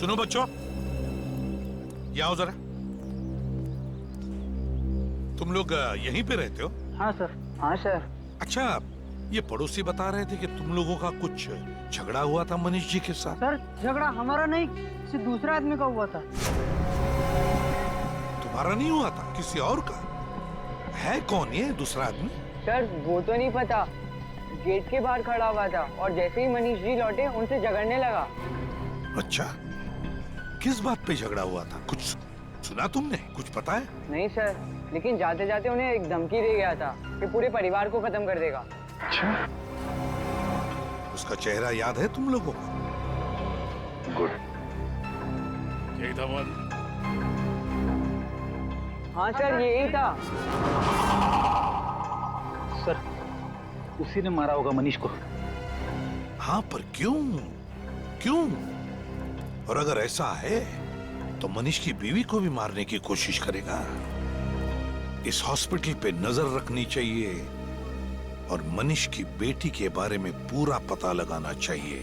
सुनो बच्चों, ये आओ जरा। तुम लोग यहीं पे रहते हो? हाँ सर। हाँ सर। अच्छा, ये पड़ोसी बता रहे थे कि तुम लोगों का कुछ झगड़ा हुआ था मनीष जी के साथ। सर झगड़ा हमारा नहीं, किसी दूसरे आदमी का हुआ था। तुम्हारा नहीं हुआ था, किसी और का? है कौन ये दूसरा आदमी? सर वो तो नहीं पता, गेट के बाहर खड़ा हुआ था और जैसे ही मनीष जी लौटे उनसे झगड़ने लगा। अच्छा, किस बात पे झगड़ा हुआ था? कुछ सुना तुमने? कुछ पता है? नहीं सर, लेकिन जाते जाते उन्हें एक धमकी दे गया था कि पूरे परिवार को खत्म कर देगा। अच्छा, उसका चेहरा याद है तुम लोगों को? गुड। यही था मन? हाँ सर, यही था। सर उसी ने मारा होगा मनीष को। हाँ, पर क्यों? क्यों? और अगर ऐसा है तो मनीष की बीवी को भी मारने की कोशिश करेगा। इस हॉस्पिटल पे नजर रखनी चाहिए और मनीष की बेटी के बारे में पूरा पता लगाना चाहिए।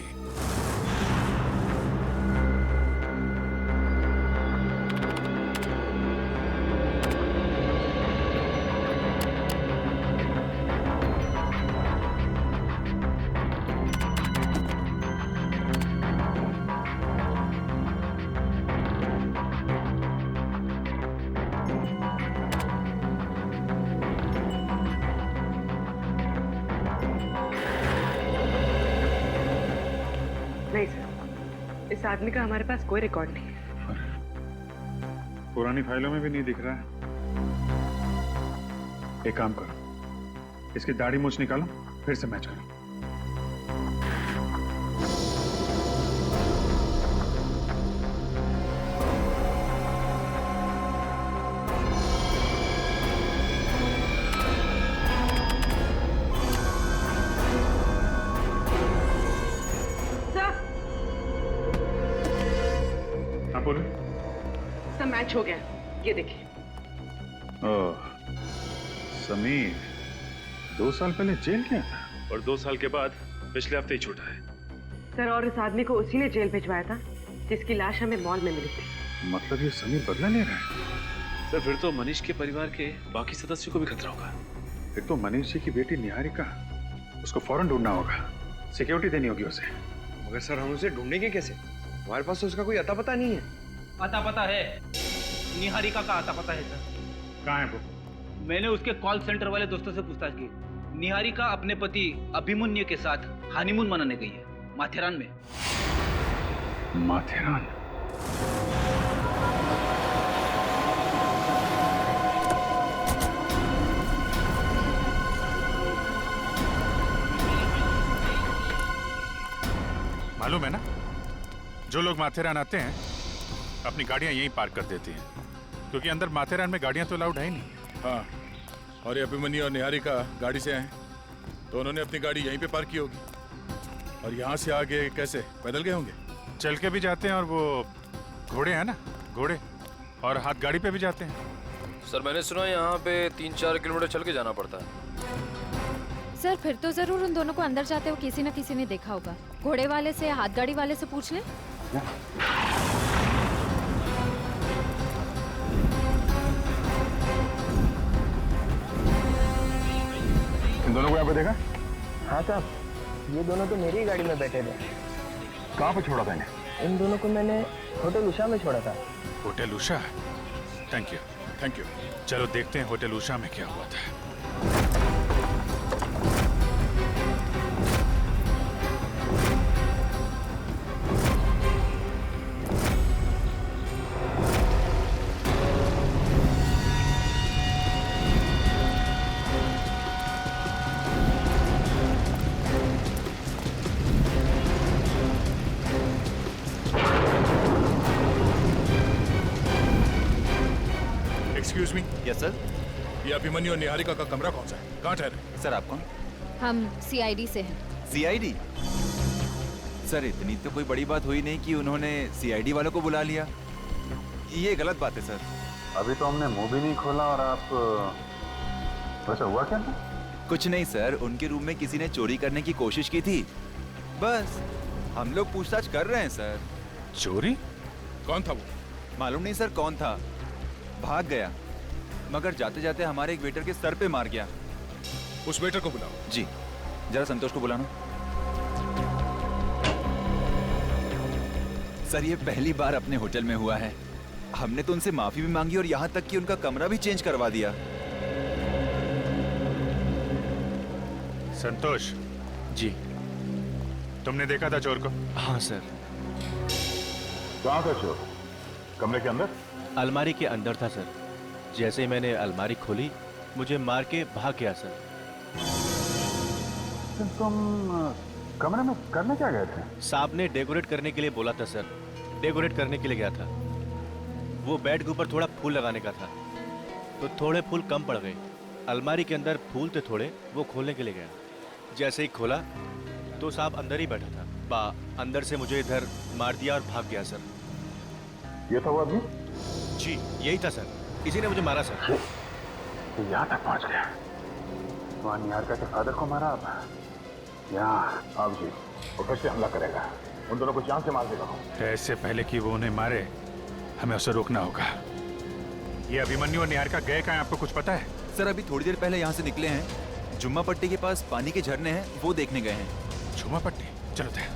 नहीं सर, इस आदमी का हमारे पास कोई रिकॉर्ड नहीं है। पुरानी फाइलों में भी नहीं दिख रहा है। एक काम करो, इसकी दाढ़ी मूछ निकालो, फिर से मैच करो। हाँ बोलो। सब मैच हो गया, ये देखिए। ओह, समीर 2 साल पहले जेल गया था और 2 साल के बाद पिछले हफ्ते ही छूटा है। सर और इस आदमी को उसी ने जेल भिजवाया था जिसकी लाश हमें मॉल में मिली थी। मतलब ये समीर बदला ले रहा है। सर फिर तो मनीष के परिवार के बाकी सदस्यों को भी खतरा होगा। फिर तो मनीष जी की बेटी निहारिका, उसको फौरन ढूंढना होगा, सिक्योरिटी देनी होगी उसे। मगर सर हम उसे ढूंढेंगे कैसे? हमारे पास तो उसका कोई अता पता नहीं है। आता पता है, निहारिका का आता पता है सर। कहाँ है वो? मैंने उसके कॉल सेंटर वाले दोस्तों से पूछताछ की। निहारिका अपने पति अभिमन्यु के साथ हनीमून मनाने गई है माथेरान में। माथेरान? मालूम है ना, जो लोग माथेरान आते हैं अपनी गाड़ियां यहीं पार्क कर देते हैं, क्योंकि अंदर माथेरान में गाड़ियां तो अलाउड है ही नहीं। हाँ, और ये अभिमन्यु और निहारिका गाड़ी से आए तो उन्होंने अपनी गाड़ी यहीं पे पार्क की होगी। और यहाँ से आगे कैसे, पैदल गए होंगे? चल के भी जाते हैं और वो घोड़े हैं ना, घोड़े, और हाथ गाड़ी पे भी जाते हैं। सर मैंने सुना यहाँ पे 3-4 किलोमीटर चल के जाना पड़ता है। सर फिर तो जरूर उन दोनों को अंदर जाते हुए किसी न किसी ने देखा होगा। घोड़े वाले से, हाथ गाड़ी वाले से पूछ ले। इन दोनों को यहाँ पे देखा? हाँ साहब, ये दोनों तो मेरी ही गाड़ी में बैठे थे। कहाँ पे छोड़ा था इन्हें? इन दोनों को मैंने होटल उषा में छोड़ा था। Hotel Usha? Thank you, thank you. चलो देखते हैं होटल उषा में क्या हुआ था। Excuse me. Yes sir. ये अभिमन्यु और निहारिका का कमरा कौन सा है? कहाँ ठहरे? सर आप कौन? हम सीआईडी से हैं। सीआईडी? सर इतनी तो कोई बड़ी बात हुई नहीं कि उन्होंने सीआईडी वालों को बुला लिया। ये गलत बात है सर। अभी तो हमने मुंह भी नहीं खोला और आप... वैसे हुआ क्या था? कुछ नहीं सर, उनके रूम में किसी ने चोरी करने की कोशिश की थी, बस हम लोग पूछताछ कर रहे हैं सर। चोरी? कौन था वो? मालूम नहीं सर कौन था, भाग गया, मगर जाते जाते हमारे एक वेटर के सर पे मार गया। उस वेटर को बुलाओ। जी, जरा संतोष को बुलाना। सर ये पहली बार अपने होटल में हुआ है। हमने तो उनसे माफी भी मांगी और यहाँ तक कि उनका कमरा भी चेंज करवा दिया। संतोष जी। तुमने देखा था चोर को? हाँ सर। कहाँ था चोर? कमरे के अंदर? अलमारी के अंदर था सर। जैसे ही मैंने अलमारी खोली मुझे मार के भाग गया सर। तुम कमरे में करने क्या गए थे? साहब ने डेकोरेट करने के लिए बोला था सर, डेकोरेट करने के लिए गया था। वो बेड के ऊपर थोड़ा फूल लगाने का था तो थोड़े फूल कम पड़ गए। अलमारी के अंदर फूल थे थोड़े, वो खोलने के लिए गया। जैसे ही खोला तो साहब अंदर ही बैठा था। अंदर से मुझे इधर मार दिया और भाग गया सर। ये था वो आदमी? जी यही था सर, इसी ने मुझे मारा सर। तो यहाँ तक पहुँच गया। वहाँ निहारिका के फादर को मारा, अब यहाँ आप जी वो फिर से हमला करेगा। उन दोनों को जान से मार देगा। ऐसे पहले कि वो उन्हें मारे हमें उसे रोकना होगा। ये अभिमन्यु और निहारिका गए कहाँ, आपको कुछ पता है? सर अभी थोड़ी देर पहले यहाँ से निकले हैं। जुम्मा पट्टी के पास पानी के झरने हैं, वो देखने गए हैं। जुम्मा पट्टी? चलो थे।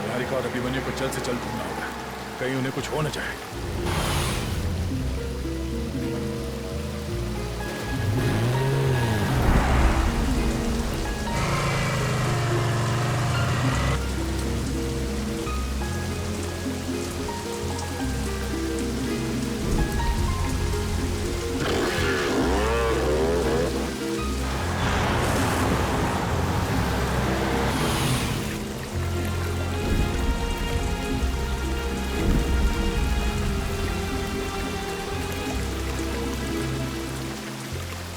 निहारिका और अभिमन्यु को जल्द से जल्द ढूंढना होगा, कहीं उन्हें कुछ हो न जाए।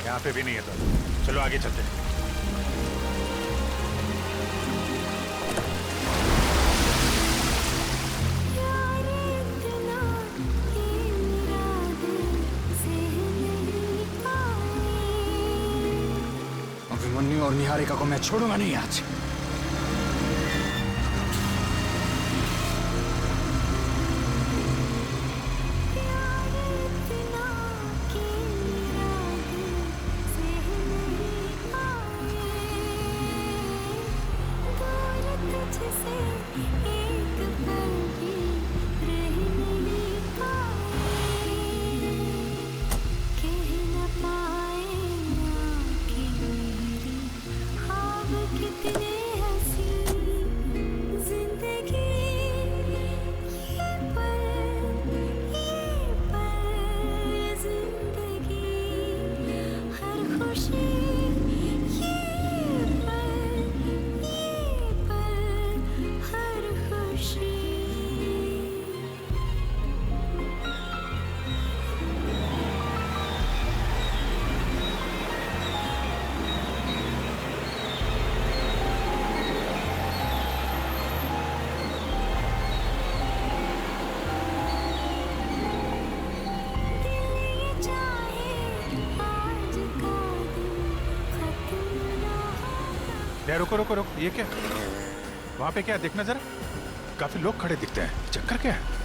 यहाँ पे भी नहीं है तो चलो आगे चलते हैं। अभिमन्यु और निहारिका को मैं छोड़ूंगा नहीं आज। यार रुको रुको रुको, ये क्या? वहां पे क्या है? देखना जरा, काफी लोग खड़े दिखते हैं। चक्कर क्या है?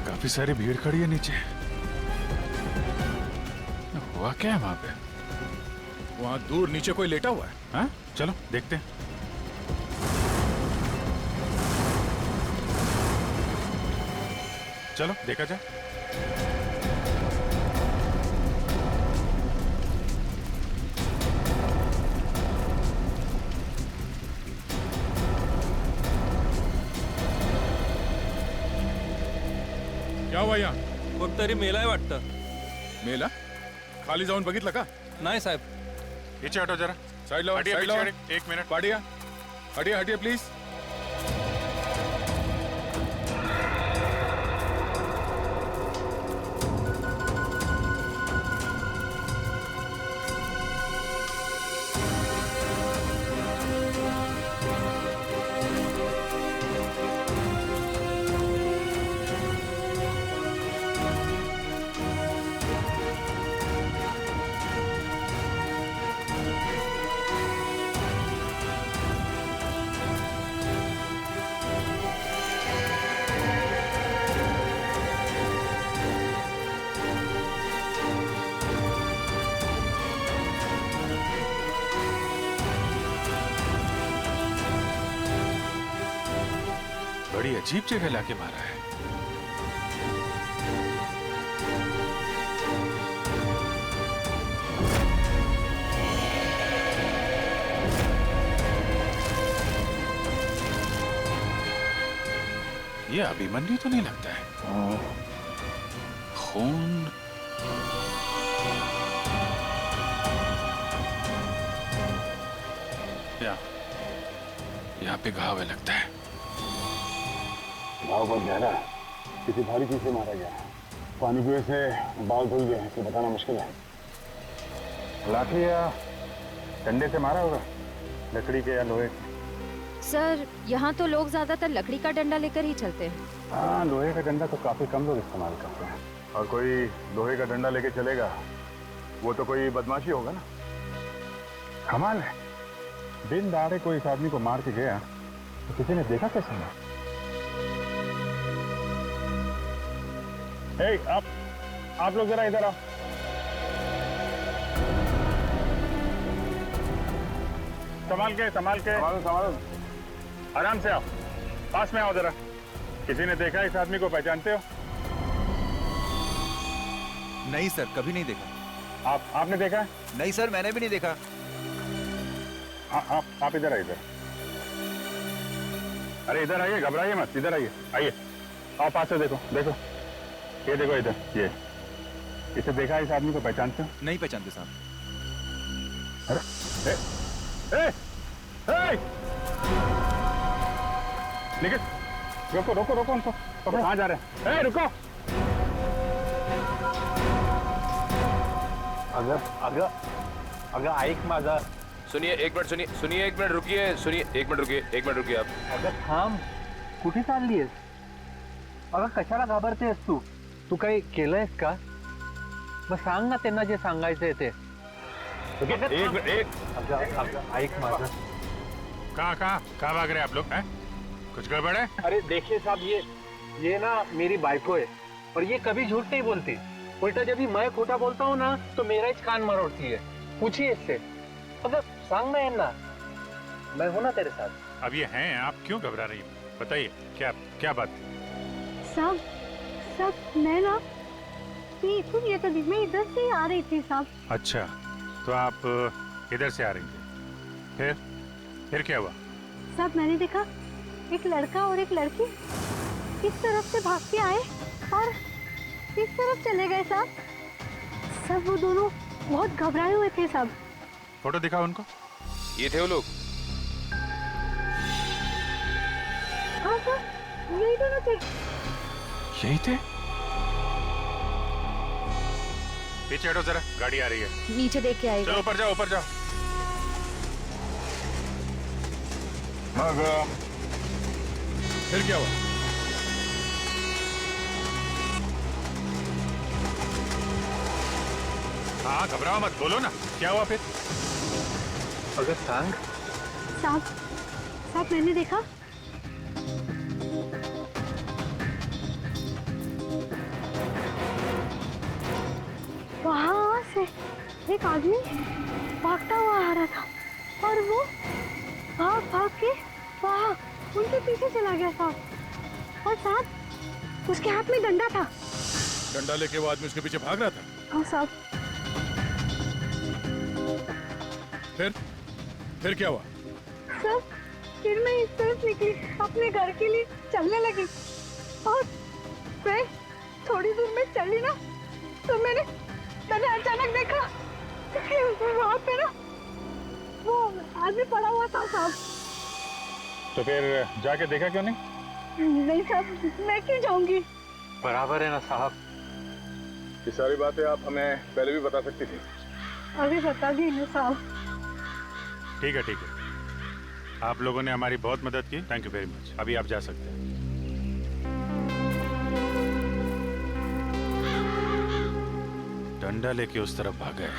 काफी सारी भीड़ खड़ी है नीचे। हुआ क्या है वहां पे? वहां दूर नीचे कोई लेटा हुआ है। हाँ चलो देखते हैं। चलो देखा जाए। क्या हुआ यहाँ? कोणतरी मेलाय वाटतं. मेला? खाली जाऊन बघितलं का? नाही साहेब. पीछे हटो जरा. साइड लाओ, हटिए, साइड पीछे लाओ. हटिए, एक मिनट. पाटिया, हटिए हटिए प्लीज. बड़ी अजीब जगह लाके मारा है. ये अभिमन्यु तो नहीं लगता है. खून. यहाँ पे घाव है लगता है. भाव बहुत गहरा है, किसी भारी चीज से मारा गया है. पानी की वजह से बाल धुल गए हैं, तो बताना मुश्किल है. लाठी या डंडे से मारा होगा, लकड़ी के या लोहे के. सर यहाँ तो लोग ज्यादातर लकड़ी का डंडा लेकर ही चलते हैं. हाँ, लोहे का डंडा तो काफी कम लोग इस्तेमाल करते हैं. और कोई लोहे का डंडा लेके चलेगा, वो तो कोई बदमाशी होगा ना. कमाल है, दिन दहाड़े कोई इस आदमी को मार के गया तो किसी ने देखा कैसे नहीं? हे, आप लोग जरा इधर आओ. संभाल के संभालो. आराम से आओ, पास में आओ जरा. किसी ने देखा इस आदमी को? पहचानते हो? नहीं सर, कभी नहीं देखा. आपने देखा? नहीं सर, मैंने भी नहीं देखा. आप इधर आइए. अरे इधर आइए, घबराइए मत. इधर आइए. आओ पास से देखो. ये देखो इधर. ये इसे देखा इस आदमी को? पहचानते हो? नहीं पहचानते साहब. अरे निकल. रोको उनको. कहाँ जा रहे हैं? रुको. अगर ऐक माझा. सुनिए एक मिनट रुकिए आप. अगं थांब, कुठे चाललीयस? अगं कशाला घाबरतेस तू? तू काही केलंयस का? मग सांग ना त्यांना जे सांगायचंय ते. ऐक माझं. कहाँ भाग रहे हैं आप लोग हैं? कुछ गड़बड़ है? अरे देखिए साहब, ये ना मेरी बाइको है और ये कभी झूठ नहीं बोलती. उल्टा जब भी मैं खोटा बोलता हूँ ना तो मेरा ही कान मरोड़ती है. पूछिए इससे. अगर सांग ना इन्ना, मैं हूं ना तेरे साथ. अब ये हैं, आप क्यों घबरा रही हैं? बताइए क्या बात थी? साहब मैं ना ये तो मैं इधर से आ रही थी साहब. अच्छा, तो आप इधर से आ रही थी. फिर क्या हुआ? साहब मैंने देखा एक लड़का और एक लड़की इस तरफ से भाग के आए और इस तरफ चले गए साहब. वो दोनों बहुत घबराए हुए थे साहब. फोटो दिखाओ उनको. ये थे वो लोग? हाँ सर, यही दोनों थे. यही थे? पीछे हटो जरा, गाड़ी आ रही है. नीचे देख के आएगा. चलो ऊपर जाओ. फिर क्या हुआ? हाँ, घबराओ मत, बोलो ना क्या हुआ फिर? अगर सांग. साहब मैंने देखा वहाँ से एक आदमी भागता हुआ आ रहा था और वो भाग के वहाँ उनके पीछे चला गया साहब. और साहब उसके हाथ में डंडा था. डंडा लेके वो आदमी उसके पीछे भाग रहा था? हाँ साहब. फिर क्या हुआ? सर फिर मैं इस तरफ निकली, अपने घर के लिए चलने लगी और थोड़ी दूर में चली ना तो मैंने अचानक देखा कि वहाँ पे ना वो आदमी पड़ा हुआ था साहब। तो फिर जाके देखा क्यों नहीं? नहीं साहब, मैं क्यों जाऊंगी? बराबर है ना साहब। ये सारी बातें आप हमें पहले भी बता सकती थी। अभी बता दी ना साहब। ठीक है, ठीक है। आप लोगों ने हमारी बहुत मदद की, थैंक यू वेरी मच। अभी आप जा सकते हैं। डंडा लेके उस तरफ भाग गए।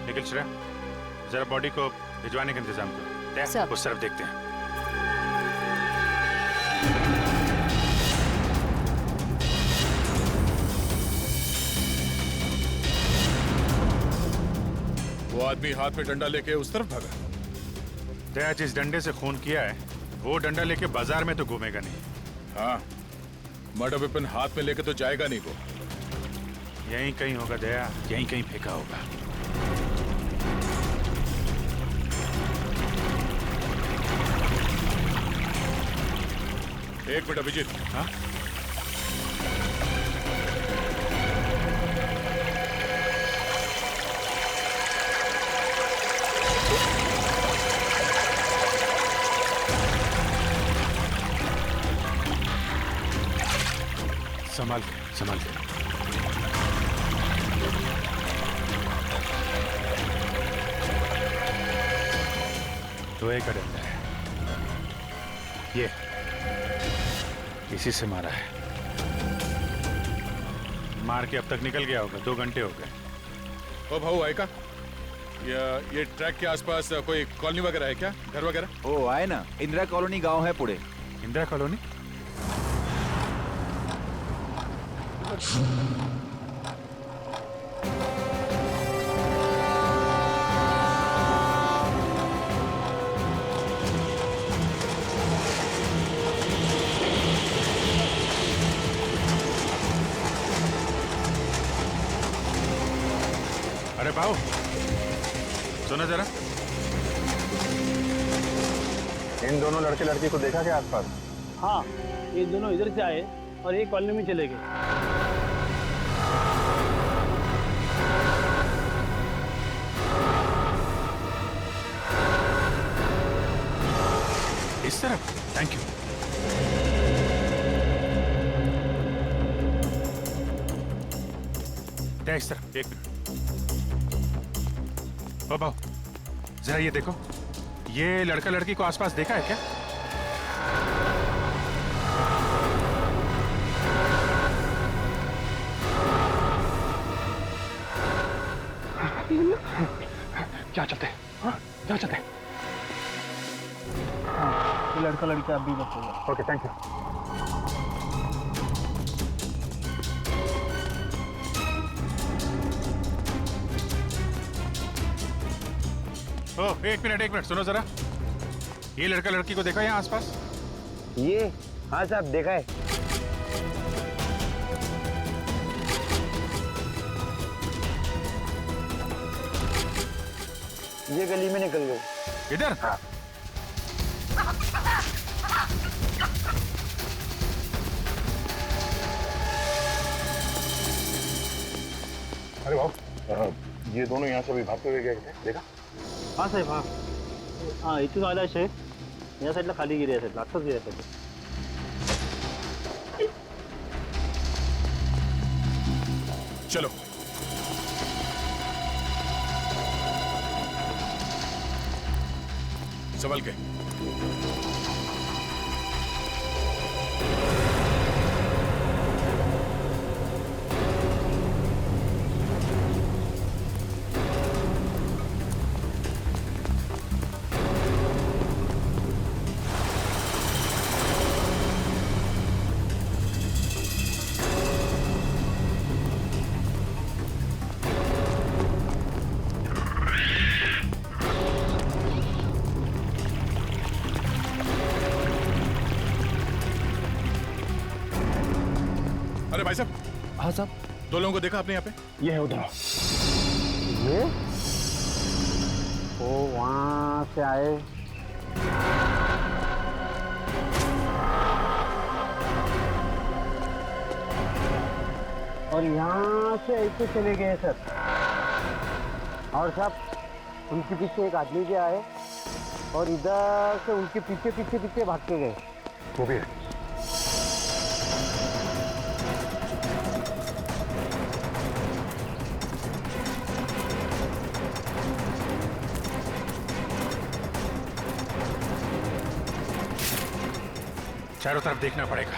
निखिल, श्रेया, जरा बॉडी को भिजवाने का इंतजाम करो। सर। उस तरफ देखते हैं। वो आदमी हाथ में डंडा लेके उस तरफ भागा। दया, जिस डंडे से खून किया है वो डंडा लेके बाजार में तो घूमेगा नहीं। हाँ, मर्डर वेपन हाथ में लेके तो जाएगा नहीं वो। यहीं कहीं होगा दया, यहीं कहीं फेंका होगा। एक मिनट अभिजीत। हाँ? संभाल के, संभाल के। लोहे का डंडा है ये, इसी से मारा है। मार के अब तक निकल गया होगा, 2 घंटे हो गए। ओ भाऊ आएगा, ये ट्रैक के आसपास कोई कॉलोनी वगैरह है क्या, घर वगैरह? ओ आए ना, इंदिरा कॉलोनी गांव है पुणे। इंदिरा कॉलोनी? अरे भाऊ, सुनो जरा। इन दोनों लड़के लड़की को देखा क्या आसपास? हाँ, ये दोनों इधर से आए और एक कॉलोनी में चले गए। इस तरफ, थैंक यू। क्या इस तरफ? एक मिनट। ओ भाऊ, जरा ये देखो, ये लड़का लड़की को आसपास देखा है क्या? क्या चलते? हाँ, क्या चलते? हाँ, ये लड़का लड़का अभी बस। Okay, thank you. ओ, एक मिनट, सुनो जरा। ये लड़का लड़की को देखा यहाँ आसपास? ये? हाँ साहब, देखा है। ये गली में निकल गए। इधर? हाँ। अरे भाऊ, ये दोनों यहाँ से अभी भागते हुए गए थे, देखा? हाँ साहेब, हाँ हाँ, इथून आदर्श आहे या साईडला खाली गिरी आहे, लागतच गिरी आहे। चलो। संभल के। अरे भाई साहब। हाँ साहब। 2 लोगों को देखा आपने यहाँ पे? ये है उधर। ये? वो वहाँ से आए। और यहाँ से ऐसे चले गए सर। और साहब उनके पीछे एक आदमी भी आए और इधर से उनके पीछे पीछे पीछे भाग के गए। वो भी है। चारों तरफ देखना पड़ेगा।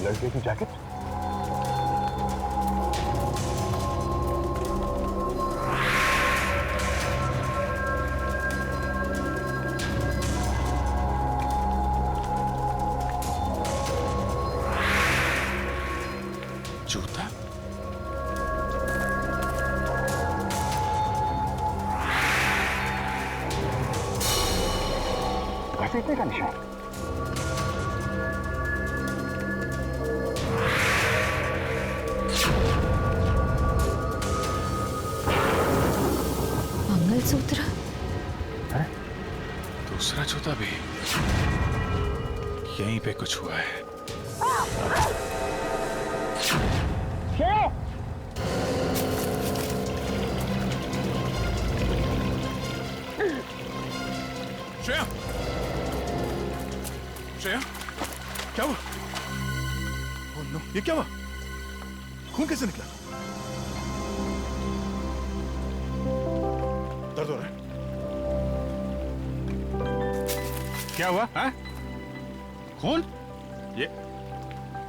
लड़के की जैकेट? जूता? घसीटने का निशान। मंगलसूत्र? दूसरा जूता भी यहीं पे कुछ हुआ है। श्रेया, श्रेया, क्या हुआ? ओह नो, ये क्या हुआ? खून कैसे निकला? दर्द हो रहा है? क्या हुआ? हाँ? खून? ये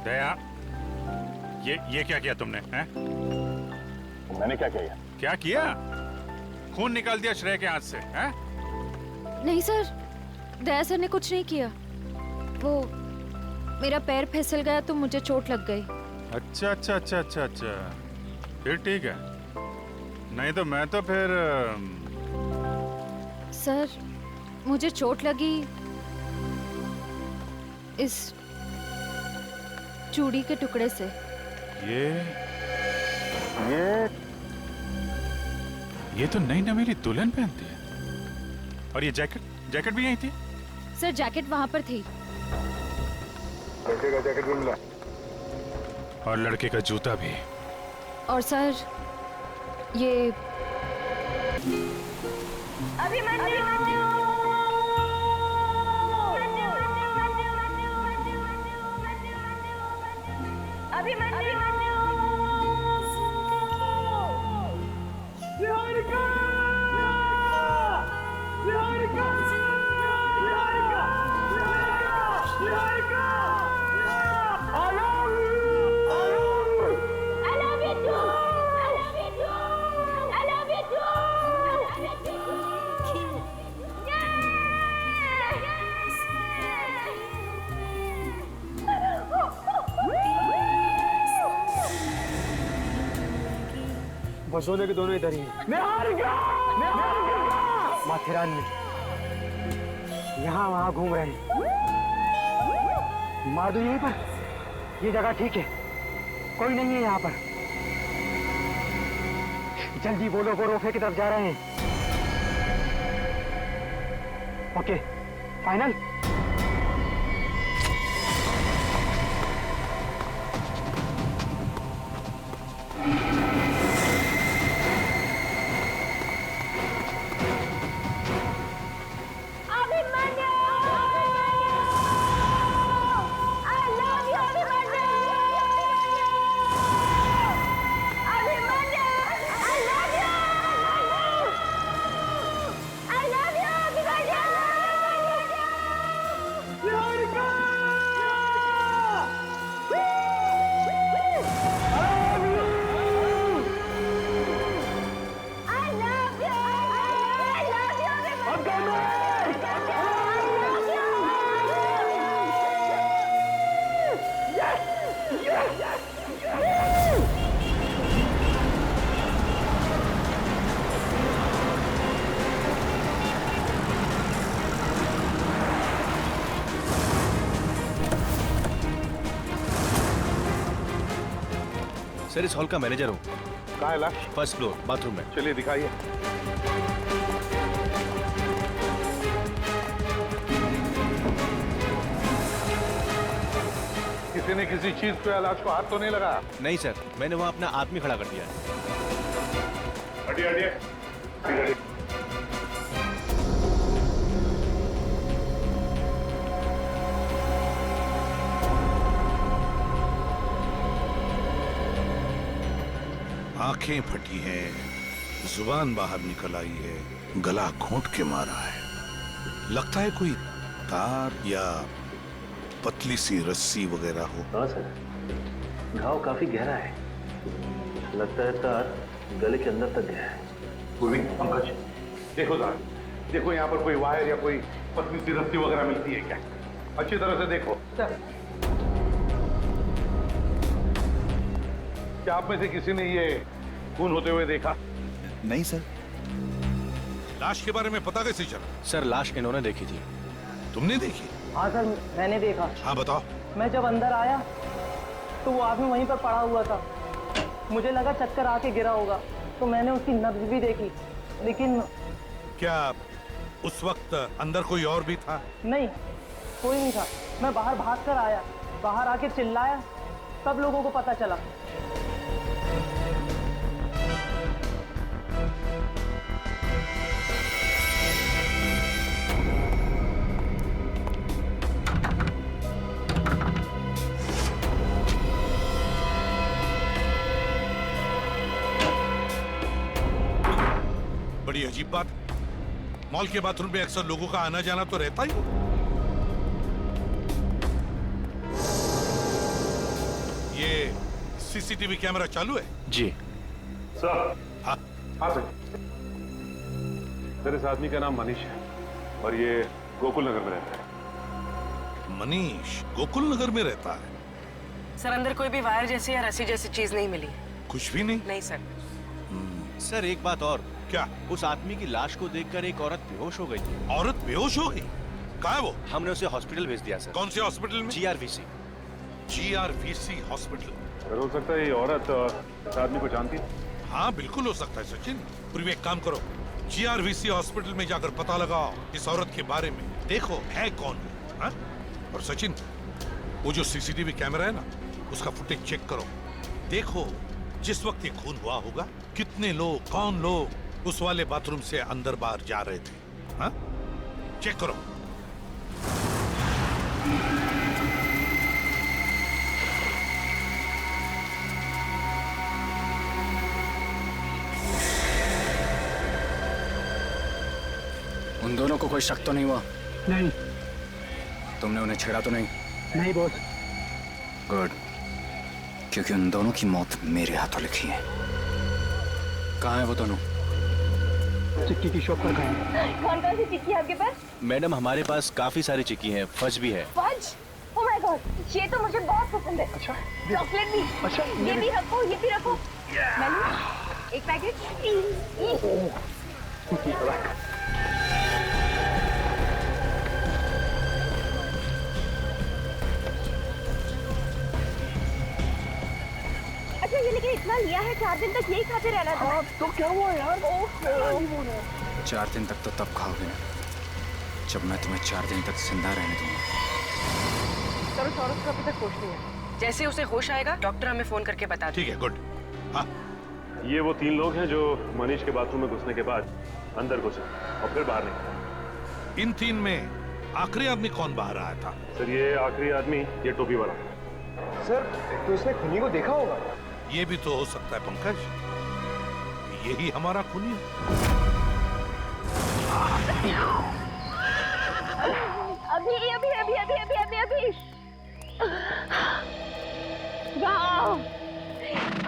दया, ये क्या किया तुमने? हैं? मैंने क्या किया? क्या किया? खून निकाल दिया श्रेय के हाथ से? हैं? नहीं सर, दया सर ने कुछ नहीं किया। वो मेरा पैर फिसल गया तो मुझे चोट लग गई। अच्छा अच्छा अच्छा अच्छा अच्छा, फिर ठीक है। नहीं तो मैं तो फिर सर मुझे चोट लगी इस चूड़ी के टुकड़े से। ये तो नई नवेली दुल्हन पहनती है। और ये जैकेट भी यही थी? सर जैकेट वहां पर थी। लड़के का जैकेट भी मिला और लड़के का जूता भी। और सर ये बस दोनों के दोनों इधर ही हैं। माथेरान में यहाँ वहाँ घूम रहे हैं। मार दो यहीं पर। ये जगह ठीक है, कोई नहीं है यहाँ पर। जल्दी बोलो, वो रोफे की तरफ जा रहे हैं। Okay, final. सर इस हॉल का मैनेजर हूँ। कहाँ है लाश? फर्स्ट फ्लोर बाथरूम में। चलिए दिखाइए। किसी ने किसी चीज पे लाश को हाथ तो नहीं लगा? नहीं सर, मैंने वहाँ अपना आदमी खड़ा कर दिया है। हटिए हटिए। आंखें फटी हैं, जुबान बाहर निकल आई है, गला घोंट के मारा है। लगता है कोई तार या पतली सी रस्सी वगैरह हो। हाँ सर, घाव काफी गहरा है, लगता है तार गले के अंदर तक गया है। पूर्वी, पंकज, देखो साहब, देखो यहाँ पर कोई वायर या कोई पतली सी रस्सी वगैरह मिलती है क्या? अच्छी तरह से देखो। सर, क्या आप में से किसी ने ये खून होते हुए देखा? नहीं सर। लाश के बारे में पता कैसे चला? सर लाश इन्होंने देखी थी। तुमने देखी? हाँ सर, मैंने देखा। हाँ बताओ। मैं जब अंदर आया तो वो आदमी वहीं पर पड़ा हुआ था। मुझे लगा चक्कर आके गिरा होगा, तो मैंने उसकी नब्ज भी देखी, लेकिन क्या उस वक्त अंदर कोई और भी था? नहीं, कोई नहीं था। मैं बाहर भाग कर आया, बाहर आके चिल्लाया, तब लोगों को पता चला। बड़ी अजीब बात। मॉल के बाथरूम में अक्सर लोगों का आना जाना तो रहता ही। ये सीसीटीवी कैमरा चालू है? जी सर। हाँ हाँ सर। सर इस आदमी का नाम मनीष है और ये गोकुल नगर में रहता है। मनीष गोकुल नगर में रहता है? सर अंदर कोई भी वायर जैसी या रस्सी जैसी चीज नहीं मिली। कुछ भी नहीं? नहीं सर। सर एक बात और। क्या? उस आदमी की लाश को देखकर एक औरत बेहोश हो गई थी। औरत बेहोश हो गई? कहाँ है वो? हमने उसे हॉस्पिटल भेज दिया सर। कौन से हॉस्पिटल में? GRVC। GRVC hospital. सर हो सकता है ये औरत इस आदमी को जानती है? हाँ बिल्कुल हो सकता है सचिन। पूर्वी एक काम करो, GRVC हॉस्पिटल में जाकर पता लगाओ इस औरत के बारे में, देखो है कौन है। हाँ? और सचिन, वो जो सीसीटीवी कैमरा है ना, उसका फुटेज चेक करो। देखो जिस वक्त ये खून हुआ होगा, कितने लोग, कौन लोग उस वाले बाथरूम से अंदर बाहर जा रहे थे। हाँ? चेक करो। उन दोनों को कोई शक तो नहीं हुआ? नहीं। तुमने उन्हें छेड़ा तो नहीं? नहीं बॉस। गुड, क्योंकि उन दोनों की मौत मेरे हाथों लिखी है। कहाँ है वो दोनों? चिक्की की शॉप पर गए। कौन कौन सी चिक्की है आपके पास? मैडम हमारे पास काफी सारी चिक्की हैं, फज भी है। फज? ओह माय गॉड, ये तो मुझे बहुत पसंद है। अच्छा, चॉकलेट भी। अच्छा, ये भी रखो, ये भी रखो। मैनू, एक पैकेट। अच्छा ये लेकिन इतना लिया है, 4 दिन तक यही खाते रहना था। तो क्या हुआ यार? 4 दिन तक तो तब खाओगे जब मैं तुम्हें 4 दिन तक जिंदा रहने दूंगा। सर सौरभ का अभी तक होश नहीं है। जैसे उसे होश आएगा डॉक्टर हमें फोन करके बता ठीक है, गुड। हाँ ये वो 3 लोग हैं जो मनीष के बाथरूम में घुसने के बाद अंदर घुसे और फिर बाहर निकले। इन 3 में आखिरी आदमी कौन बाहर आया था? सर ये आखिरी आदमी ये टोपी वाला। सर तो इसने खूनी को देखा होगा। ये भी तो हो सकता है पंकज, यही हमारा खूनी है। अभी अभी अभी अभी अभी अभी अभी वाह,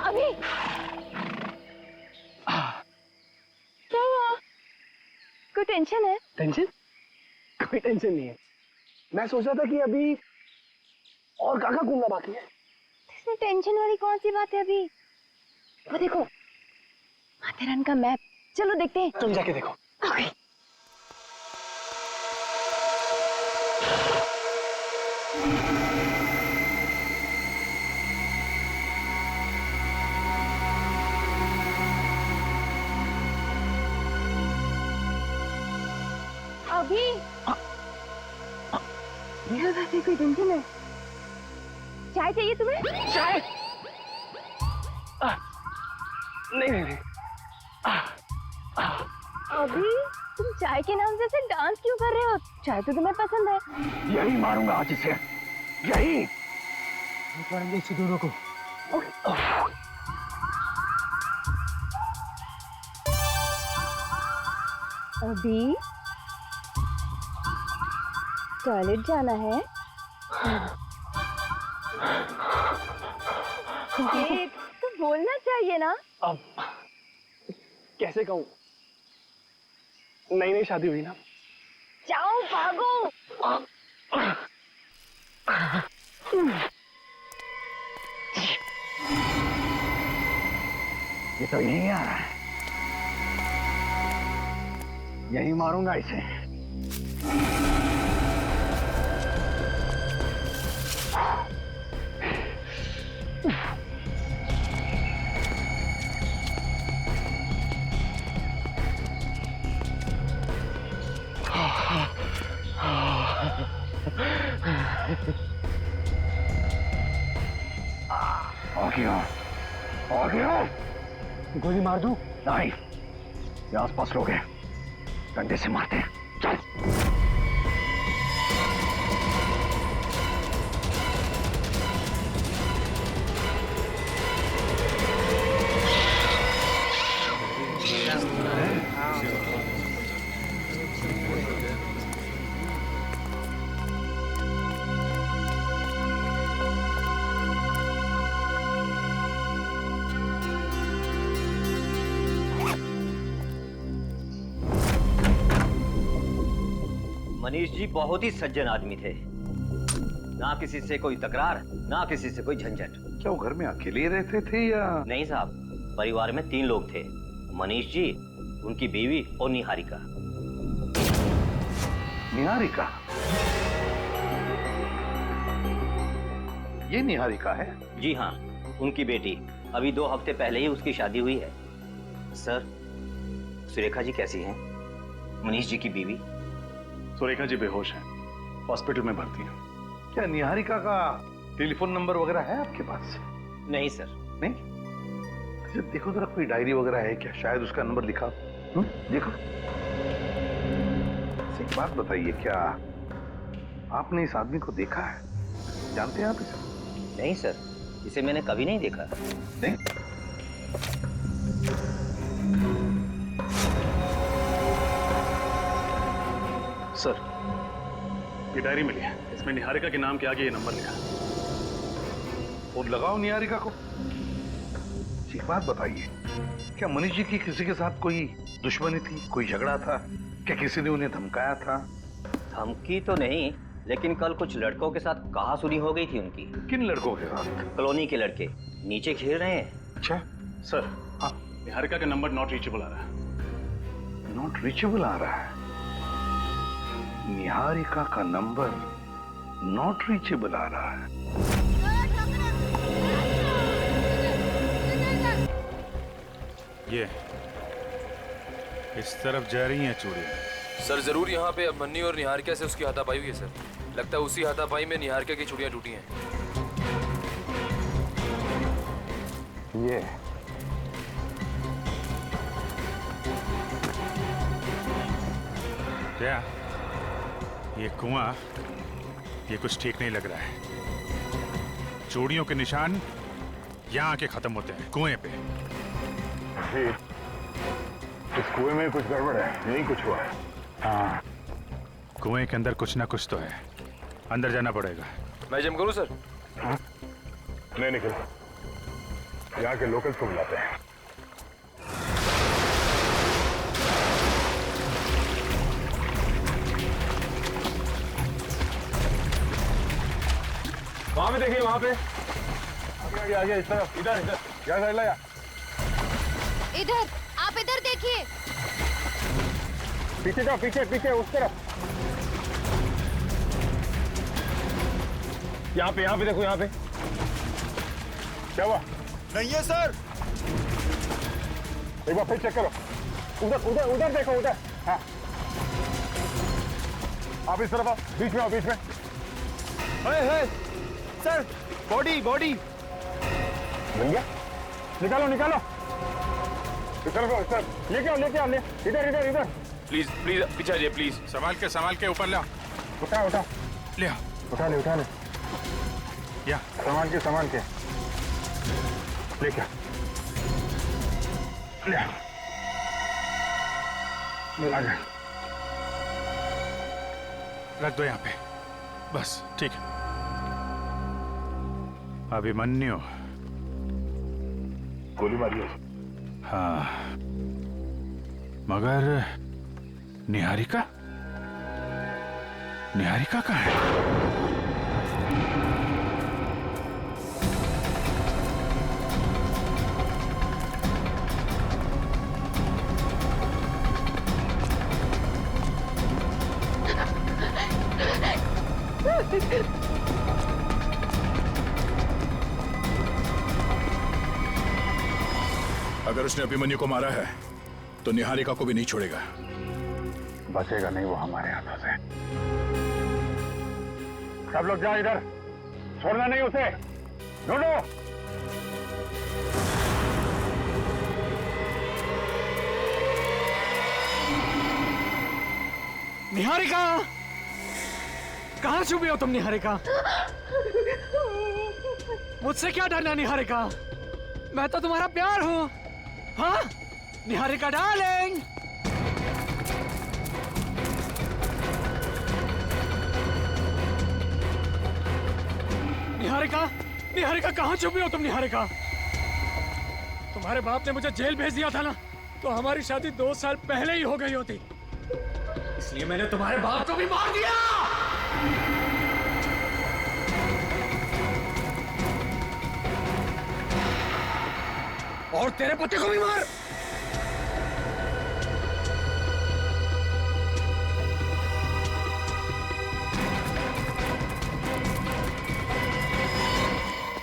अभी क्या हुआ? कोई टेंशन है? टेंशन? कोई टेंशन नहीं है। मैं सोच रहा था कि अभी और काका घूमना बाकी है। इसमें टेंशन वाली कौन सी बात है अभी? वो देखो माथेरान का मैप, चलो देखते हैं। तुम जाके देखो। ओके। अभी मेरा वैसे कोई टेंशन है? चाय चाहिए तुम्हें? चाय? नहीं। अभी तुम चाय के नाम से ऐसे डांस क्यों कर रहे हो? चाय तो तुम्हें पसंद है। यही मारूंगा आज इसे, यही मारेंगे इसे दोनों को। अभी टॉयलेट जाना है? देख, तो बोलना चाहिए ना। अब कैसे कहूँ, नई नई शादी हुई ना। जाओ भागो। ये तो यही आ रहा है, यही मारूंगा इसे। आ गया। गोली मार दूं? नहीं, ये आसपास लोग हैं, डंडे से मारते हैं। चल। मनीष जी बहुत ही सज्जन आदमी थे, ना किसी से कोई तकरार, ना किसी से कोई झंझट। क्या वो घर में अकेले रहते थे या? नहीं साहब, परिवार में 3 लोग थे, मनीष जी, उनकी बीवी और निहारिका। निहारिका? ये निहारिका है? जी हाँ, उनकी बेटी। अभी 2 हफ्ते पहले ही उसकी शादी हुई है। सर, सुरेखा जी कैसी हैं? मनीष जी की बीवी। सुरेखा जी बेहोश हैं, हॉस्पिटल में भर्ती हैं। क्या निहारिका का टेलीफोन नंबर वगैरह है आपके पास? नहीं सर। नहीं? अच्छा देखो जरा, कोई डायरी वगैरह है क्या? शायद उसका नंबर लिखा। देखो। एक बात बताइए, क्या आपने इस आदमी को देखा है? जानते हैं आप इसे? नहीं सर, इसे मैंने कभी नहीं देखा। नहीं? सर, ये डायरी मिली है, इसमें निहारिका के नाम के आगे ये नंबर लिखा है। और लगाओ निहारिका को। एक बात बताइए, क्या मनीष जी की किसी के साथ कोई दुश्मनी थी, कोई झगड़ा था? क्या किसी ने उन्हें धमकाया था? धमकी तो नहीं, लेकिन कल कुछ लड़कों के साथ कहासुनी हो गई थी उनकी। किन लड़कों के साथ? कॉलोनी के लड़के नीचे घेर रहे हैं। अच्छा सर, हाँ, निहारिका का नंबर नॉट रीचेबल आ रहा है। नॉट रीचेबल आ रहा है? निहारिका का नंबर नॉट रीचेबल आ रहा है। ये इस तरफ जा रही हैं चूड़ियां। सर जरूर यहाँ पे अभिमन्यु और निहारिका से उसकी हाथापाई हुई है सर। लगता है उसी हाथापाई में निहारिका की चूड़ियां टूटी हैं। ये क्या ये कुआं, ये कुछ ठीक नहीं लग रहा है। चूड़ियों के निशान यहाँ आके खत्म होते हैं, कुएं पे। इस कुएं में कुछ गड़बड़ है, यही कुछ हुआ है। हाँ, कुएं के अंदर कुछ ना कुछ तो है, अंदर जाना पड़ेगा। मैं जम करूं सर? हाँ? नहीं निखिल, यहाँ के लोकल्स को बुलाते हैं। वहां पे देखिए, वहां पे आगे आगे इस तरफ, इधर इधर, यहाँ लाया। इधर, आप इधर देखिए। पीछे जाओ, पीछे पीछे उस तरफ। यहाँ पे देखो, यहाँ पे क्या हुआ? नहीं है सर। एक बार फिर चेक करो। उधर उधर उधर देखो, उधर। हाँ आप इस तरफ आओ, बीच में आओ, बीच में। सर, बॉडी बॉडी मिल गया? निकालो निकालो, इधर को, इधर लेके आओ, लेके आओ, इधर इधर इधर। प्लीज प्लीज पीछे आइए प्लीज। संभाल के ऊपर ला। उठा उठा ले आ। उठा ले, उठा ले, या संभाल के लेके ले आ। आगे रख दो यहाँ पे, बस ठीक है। अभिमन्यु गोली मारी है। हाँ, मगर निहारिका कहाँ है? अगर उसने अभिमन्यु को मारा है तो निहारिका को भी नहीं छोड़ेगा। बचेगा नहीं वो हमारे हाथों से। सब लोग जाओ इधर, छोड़ना नहीं उसे, ढूंढो। निहारिका, कहाँ छुपी हो तुम निहारिका? मुझसे क्या डरना निहारिका, मैं तो तुम्हारा प्यार हूँ। हाँ निहारिका डार्लिंग, निहारिका कहाँ छुपी हो तुम निहारिका? तुम्हारे बाप ने मुझे जेल भेज दिया था ना, तो हमारी शादी 2 साल पहले ही हो गई होती, इसलिए मैंने तुम्हारे बाप को भी मार दिया। और तेरे पति को भी मार।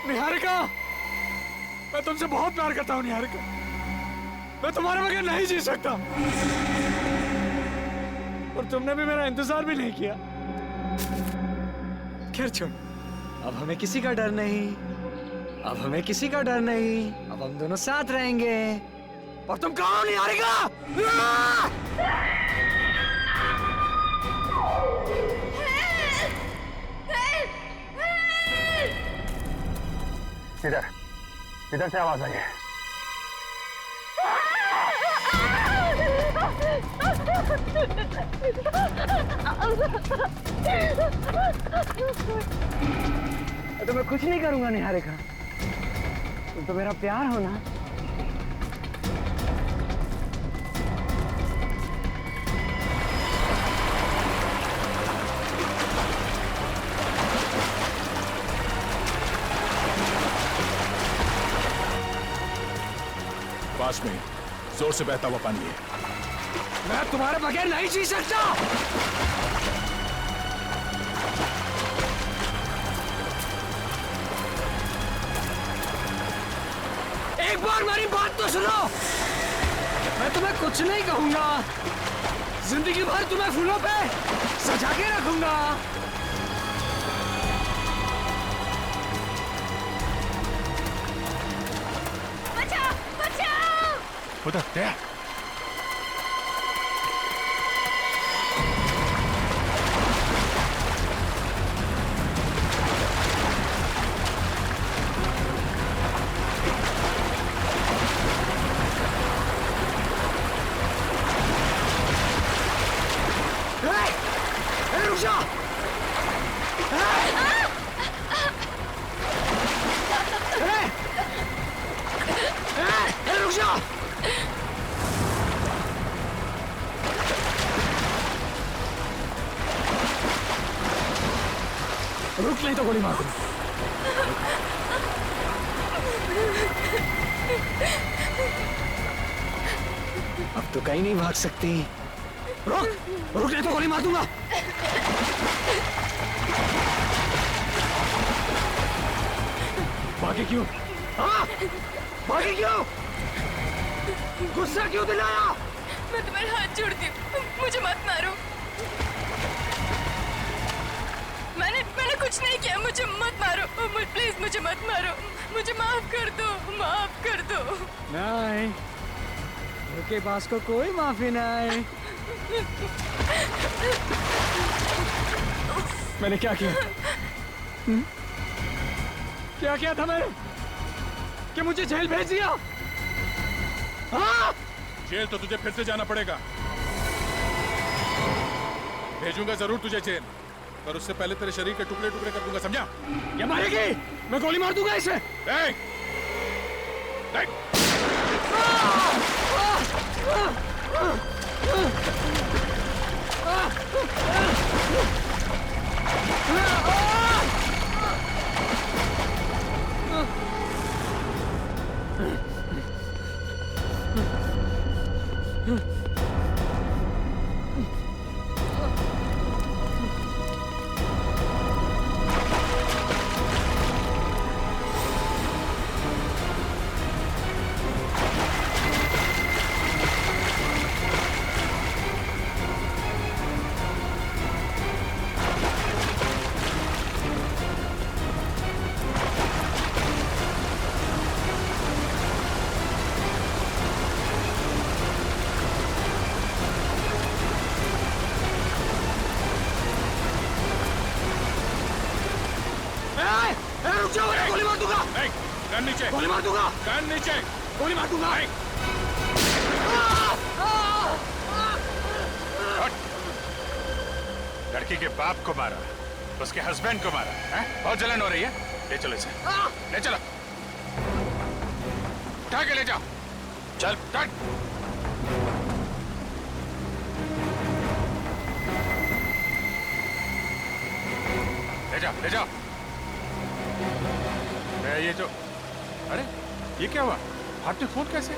निहारिका, मैं तुमसे बहुत प्यार करता हूँ निहारिका, मैं तुम्हारे बगैर नहीं जी सकता, और तुमने भी मेरा इंतजार भी नहीं किया। खैर छोड़, अब हमें किसी का डर नहीं, अब हमें किसी का डर नहीं, अब हम दोनों साथ रहेंगे। और तुम कहाँ हो निहारिका? इधर इधर से आवाज आई है। तो मैं कुछ नहीं करूंगा निहारिका, तुम तो मेरा प्यार हो ना। पास में जोर से बहता हुआ पानी है। मैं तुम्हारे बगैर नहीं जी सकता। एक बार मेरी बात तो सुनो, मैं तुम्हें कुछ नहीं कहूंगा, जिंदगी भर तुम्हें फूलों पे सजा के रखूंगा। बचाओ बचाओ। उधर दया। रुक, नहीं तो गोली मार दूं। अब तो कहीं नहीं भाग सकती। रुक, रुक, नहीं तो गोली मार दूंगा। भागे क्यों? हाँ? भागे क्यों? गुस्सा क्यों दिलाया? मैं तुम्हारे हाथ जोड़ती हूँ, मुझे मत मारो। मैंने कुछ नहीं किया, मुझे मत मारो, प्लीज मुझे मत मारो, मुझे माफ कर दो, माफ कर दो। नहीं, उनके पास को कोई माफी नहीं। मैंने क्या किया? क्या किया था मैंने कि मुझे जेल भेज दिया? हाँ? जेल तो तुझे फिर से जाना पड़ेगा। भेजूंगा जरूर तुझे जेल, पर उससे पहले तेरे शरीर के टुकड़े टुकड़े कर दूंगा, समझा? ये मारेगी, मैं गोली मार दूंगा इसे। गोली मार दूंगा। गन नीचे। गोली मार दूंगा। गन नीचे। गोली मार दूंगा। लड़की के बाप को मारा, उसके हस्बैंड को मारा, हैं? बहुत जलन हो रही है। ले चलो इसे, ले चलो, उठा के ले जाओ। चल, चल। ले जाओ, ले जाओ। ये जो, अरे ये क्या हुआ? हाथ में फोन कैसे?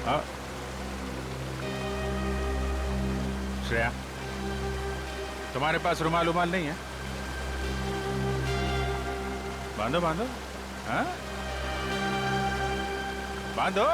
हाँ। श्रेया, तुम्हारे पास रुमाल उमाल नहीं है? बांधो बांधो, हाँ? बांधो।